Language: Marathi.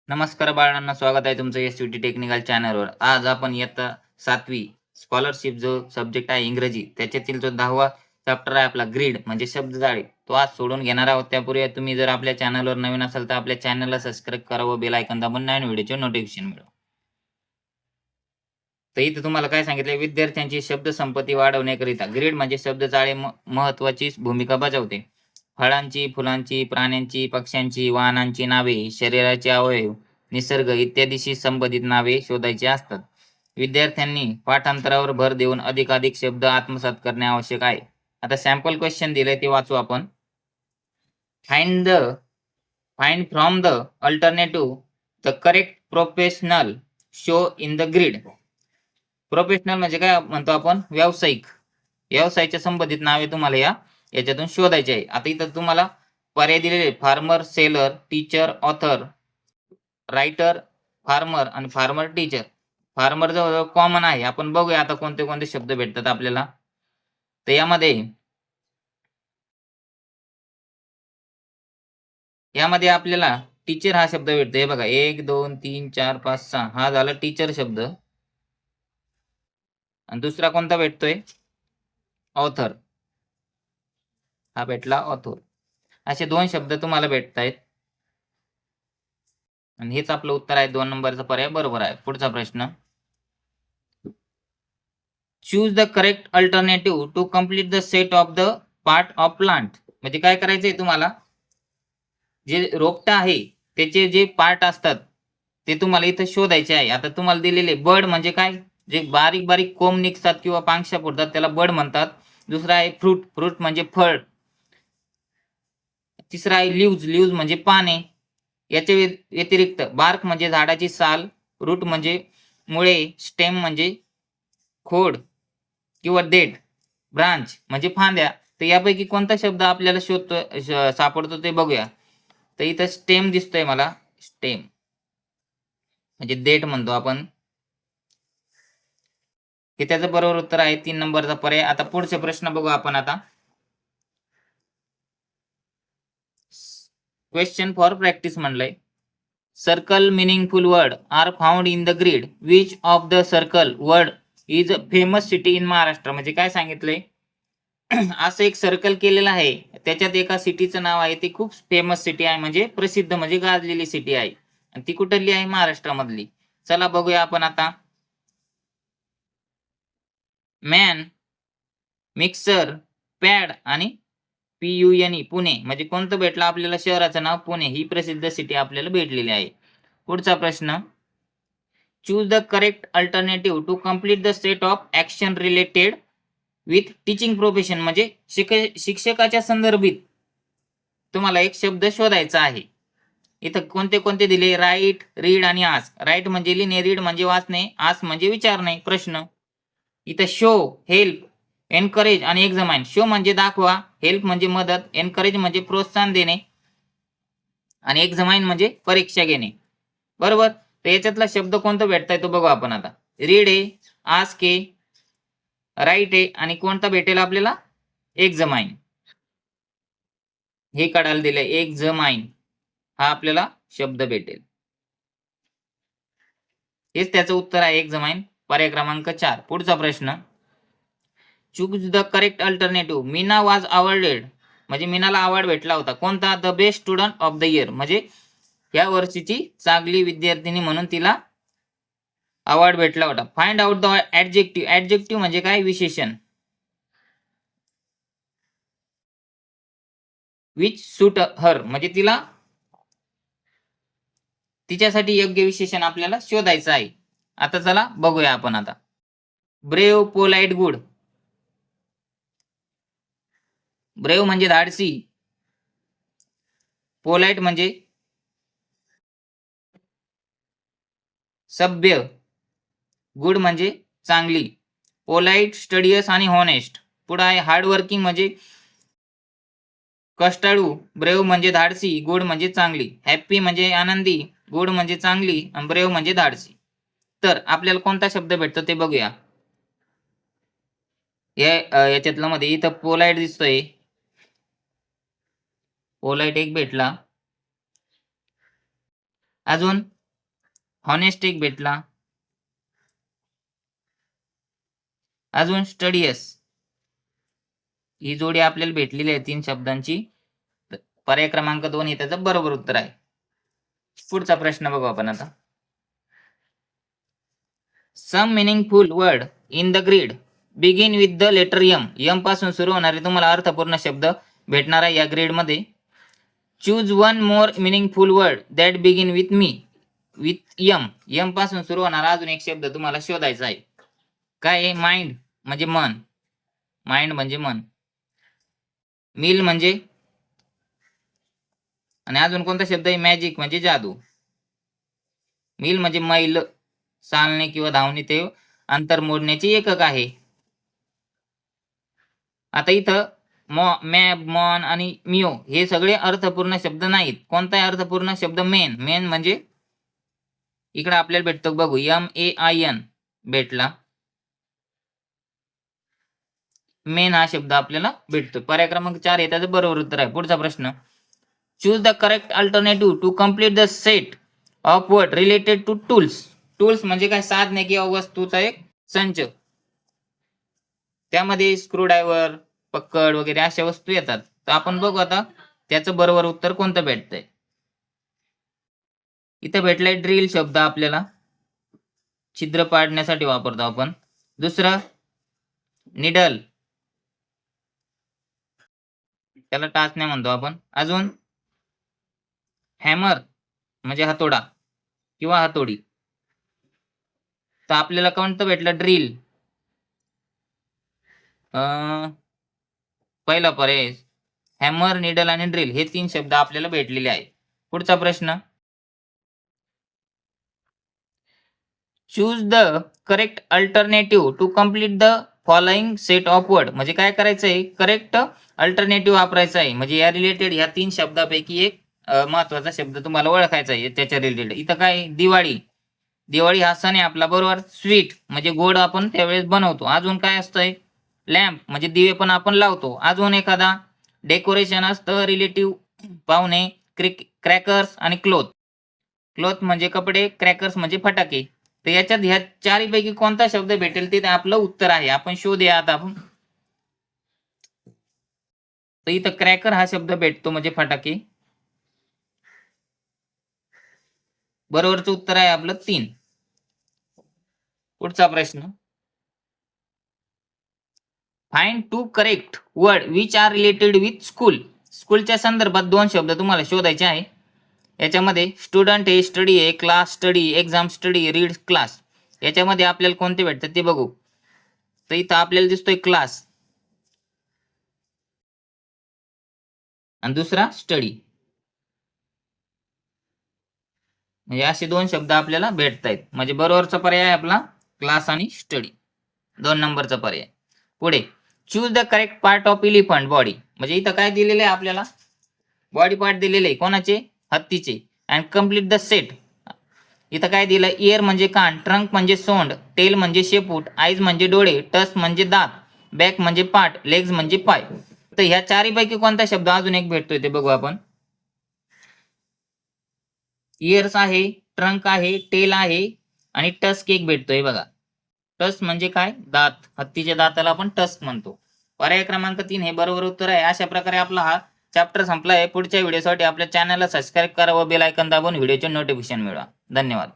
नमस्कार बाळांनो, स्वागत आहे तुमचं एस-टी टेक्निकल चॅनलवर. आज आपण इयत्ता 7वी स्कॉलरशिप जो सब्जेक्ट आहे इंग्रजी, त्याच्यातील जो 10वा चॅप्टर आहे आपला ग्रीड म्हणजे शब्दजाळे, तो आज सोडून घेणार आहोत. त्यापूर्वी तुम्ही जर आपल्या चॅनलवर नवीन असाल तर आपल्या चॅनलला सबस्क्राईब करा व बेल आयकॉन दाबून नवीन व्हिडिओचे नोटिफिकेशन मिळवा. तर इथे तुम्हाला काय सांगितलंय, विद्यार्थ्यांची शब्दसंपत्ती वाढवण्याकरिता ग्रीड म्हणजे शब्दजाळे महत्त्वाची भूमिका बजावते. फळांची, फुलांची, प्राण्यांची, पक्ष्यांची, वाहनांची नावे, शरीराचे अवयव, निसर्ग इत्यादीशी संबंधित नावे शोधायची असतात. विद्यार्थ्यांनी पाठांतरावर भर देऊन अधिकाधिक शब्द आत्मसात करणे आवश्यक आहे. आता सॅम्पल क्वेश्चन दिलंय ते वाचू आपण. Find the find from the alternative the correct professional show in the grid. Professional म्हणजे काय म्हणतो आपण, व्यावसायिक. व्यवसायाच्या संबंधित नावे तुम्हाला याच्यातून शोधायचे आहे. आता इथं तुम्हाला पर्याय दिलेले farmer, seller, teacher, author, writer, farmer आणि फार्मर टीचर. फार्मर जवळ कॉमन आहे. आपण बघूया आता कोणते कोणते शब्द भेटतात आपल्याला. तर यामध्ये आपल्याला टीचर हा शब्द भेटतो. हे बघा 1, 2, 3, 4, 5, 6 हा झाला टीचर शब्द. आणि दुसरा कोणता भेटतोय, ऑथर. हा भेटला ऑथर. असे 2 शब्द तुम्हाला भेटत आहेत. आणि हेच आपलं उत्तर आहे. 2 नंबरचा पर्याय बरोबर आहे. पुढचा प्रश्न, choose the correct alternative to complete the set of the part of plant. म्हणजे काय करायचंय तुम्हाला, जे रोपट आहे त्याचे जे पार्ट असतात ते तुम्हाला इथं शोधायचे आहे. आता तुम्हाला दिलेले बड म्हणजे काय, जे बारीक बारीक कोंब निघतात किंवा पांगशा फुटतात त्याला बड म्हणतात. दुसरा आहे फ्रूट, फ्रूट म्हणजे फळ. तिसरा आहे लीव्ज, लीव्ज म्हणजे पाने. याच्या व्यतिरिक्त बार्क म्हणजे झाडाची साल, रूट म्हणजे मुळे, स्टेम म्हणजे खोड किंवा देठ, ब्रांच म्हणजे फांद्या. तर यापैकी कोणता शब्द आपल्याला सापडतो ते बघूया. तर इथं स्टेम दिसतोय मला. स्टेम म्हणजे देठ म्हणतो आपण. हे त्याचं बरोबर उत्तर आहे. 3 नंबरचा पर्याय. आता पुढचे प्रश्न बघू आपण आता. क्वेश्चन फॉर प्रॅक्टिस म्हणलंय. Circle meaningful word are found in the grid. Which of the circle word is a famous city in Maharashtra. म्हणजे काय सांगितलंय, असं एक सर्कल केलेलं आहे, त्याच्यात एका सिटीचं नाव आहे, ती खूप फेमस सिटी आहे, म्हणजे प्रसिद्ध म्हणजे गाजलेली सिटी आहे. आणि ती कुठली आहे, महाराष्ट्रामधली. चला बघूया आपण आता. मॅन, मिक्सर, पॅड आणि PUNE पुणे. म्हणजे कोणतं भेटलं आपल्याला, शहराचं नाव पुणे. ही प्रसिद्ध सिटी आपल्याला भेटलेली आहे. पुढचा प्रश्न, choose the correct alternative to complete the set of action related with teaching profession. म्हणजे शिक्षकाच्या संदर्भित तुम्हाला एक शब्द शोधायचा आहे. इथं कोणते कोणते दिले, राईट, रीड आणि आस्क. राईट म्हणजे लिहिणे, रीड म्हणजे वाचणे, आस्क म्हणजे विचारणे, प्रश्न. इथं शो, हेल्प, एनकरेज आणि एक्झामाइन. शो म्हणजे दाखवा, हेल्प म्हणजे मदत, एनकरेज म्हणजे प्रोत्साहन देणे आणि एक्झामाइन म्हणजे परीक्षा घेणे. बरोबर. तर याच्यातला शब्द कोणता भेटताय तो बघू आपण आता. रीड आहे, आस्क आहे, राईट आहे आणि कोणता भेटेल आपल्याला, एक्झामाइन. हे काढायला दिलंय, एक्झामाइन हा आपल्याला शब्द भेटेल. हेच त्याचं उत्तर आहे, एक्झामाइन. पर्याय क्रमांक 4. पुढचा प्रश्न, choose the correct alternative. Meena was awarded. म्हणजे मीनाला अवॉर्ड भेटला होता. कोणता, the best student of the year. म्हणजे या वर्षीची चांगली विद्यार्थिनी म्हणून तिला अवॉर्ड भेटला होता. Find out the adjective. Adjective म्हणजे काय, विशेषण. विच सूट हर म्हणजे तिच्यासाठी योग्य विशेषण आपल्याला शोधायचं आहे. आता चला बघूया आपण आता. Brave, polite, good. ब्रेव म्हणजे धाडसी, पोलाइट म्हणजे सभ्य, गुड म्हणजे चांगली. पोलाइट, स्टडियस आणि हॉनेस्ट. पुढे आहे हार्डवर्किंग म्हणजे कष्टाळू. ब्रेव म्हणजे धाडसी, गुड म्हणजे चांगली. हॅप्पी म्हणजे आनंदी, गुड म्हणजे चांगली आणि ब्रेव म्हणजे धाडसी. तर आपल्याला कोणता शब्द भेटतो ते बघूया. याच्यातला मध्ये इथं पोलाइट दिसतोय, पोलाइट एक भेटला. अजून हॉनेस्ट एक भेटला. अजून स्टडियस, ही जोडी आपल्याला भेटलेली आहे 3 शब्दांची. पर्याय क्रमांक 2 हे त्याचं बरोबर उत्तर आहे. पुढचा प्रश्न बघू आपण आता. Some meaningful word in the grid begin with the letter M. M पासून सुरू होणारे तुम्हाला अर्थपूर्ण शब्द भेटणार आहे या ग्रीड मध्ये. Choose one more meaningful word that begin with me with M. M पासून सुरू होणारा अजून एक शब्द तुम्हाला शोधायचा आहे. काय आहे? माइंड म्हणजे मन. माइंड म्हणजे मन. मिल म्हणजे, आणि अजून कोणता शब्द आहे? मॅजिक म्हणजे जादू. मिल म्हणजे मैल, चालणे किंवा धावणे ते अंतर मोजण्याची एकक आहे. आता इथं मॅप, मॉन आणि मिओ हे सगळे अर्थपूर्ण शब्द नाहीत. कोणताही अर्थपूर्ण शब्द मेन. मेन म्हणजे इकडे आपल्याला भेटतो बघू, MAIN भेटला. मेन हा शब्द आपल्याला भेटतो. पर्याय क्रमांक 4 हे त्याचं बरोबर उत्तर आहे. पुढचा प्रश्न. Choose the correct alternative to complete the set of word related to tools. Tools म्हणजे काय? साधने किंवा वस्तूचा एक संच. त्यामध्ये स्क्रूड्रायव्हर, पक्कड वगैरे अशा वस्तू येतात. तर आपण बघू आता त्याचं बरोबर उत्तर कोणतं भेटतंय. इथं भेटलाय ड्रिल शब्द आपल्याला, छिद्र पाडण्यासाठी वापरतो आपण. दुसरं निडल, त्याला टाचण्या म्हणतो आपण. अजून हॅमर म्हणजे हातोडा किंवा हातोडी. तर आपल्याला कोणतं भेटलं? ड्रिल. पहिला पर्याय हॅमर, निडल आणि ड्रिल हे 3 शब्द आपल्याला भेटलेले आहे. पुढचा प्रश्न. Choose the correct alternative to complete the following set of word. म्हणजे काय करायचं आहे? करेक्ट अल्टरनेटिव्ह वापरायचं आहे. म्हणजे या रिलेटेड ह्या 3 शब्दापैकी एक महत्वाचा शब्द तुम्हाला ओळखायचा आहे त्याच्या रिलेटेड. इथं काय? दिवाळी. दिवाळी हा सण आहे आपला, बरोबर. स्वीट म्हणजे गोड आपण त्यावेळेस बनवतो. अजून काय असतंय? लॅम्प म्हणजे दिवे पण आपण लावतो. अजून एखादा डेकोरेशन असतं रिलेटिव्ह, पाहुणे, क्रॅकर्स आणि क्लोथ. क्लोथ म्हणजे कपडे, क्रॅकर्स म्हणजे फटाके. तर याच्यात ह्या 4 पैकी कोणता शब्द भेटेल ते आपलं उत्तर आहे. आपण शोधूया आता आपण. तर इथं क्रॅकर हा शब्द भेटतो म्हणजे फटाके. बरोबरचं उत्तर आहे आपलं 3. पुढचा प्रश्न. Find 2 correct word which are related with school. स्कूलच्या संदर्भात 2 शब्द तुम्हाला शोधायचे आहे. याच्यामध्ये स्टुडंट आहे, स्टडी आहे, class study, exam study, read class. याच्यामध्ये आपल्याला कोणते भेटतात ते बघू. तर इथं आपल्याला दिसतोय क्लास आणि दुसरा स्टडी. म्हणजे असे 2 शब्द आपल्याला भेटत आहेत. म्हणजे बरोबरचा पर्याय आपला क्लास आणि स्टडी, 2 नंबरचा पर्याय. पुढे. Choose the correct part of elephant body. म्हणजे इथं काय दिलेलं आहे आपल्याला? बॉडी पार्ट दिलेले आहे. कोणाचे? हत्तीचे. And complete the set. इथं काय दिलं? इयर म्हणजे कान, ट्रंक म्हणजे सोंड, टेल म्हणजे शेपूट, आईज म्हणजे डोळे, टस म्हणजे दात, बॅक म्हणजे पाठ, लेग्स म्हणजे पाय. तर ह्या 4 पैकी कोणता शब्द अजून एक भेटतोय ते बघू आपण. इयर्स आहे, ट्रंक आहे, टेल आहे आणि टस्क एक भेटतोय बघा. टस्क म्हणजे काय? दात. हत्तीच्या दाताला आपण टस्क म्हणतो. पर्याय क्रमांक 3 हे बरोबर उत्तर आहे. अशा प्रकारे आपला हा चॅप्टर संपला आहे. पुढच्या व्हिडिओसाठी आपल्या चॅनलला सबस्क्राईब करा व बेल आयकॉन दाबून व्हिडिओचे नोटिफिकेशन मिळवा. धन्यवाद.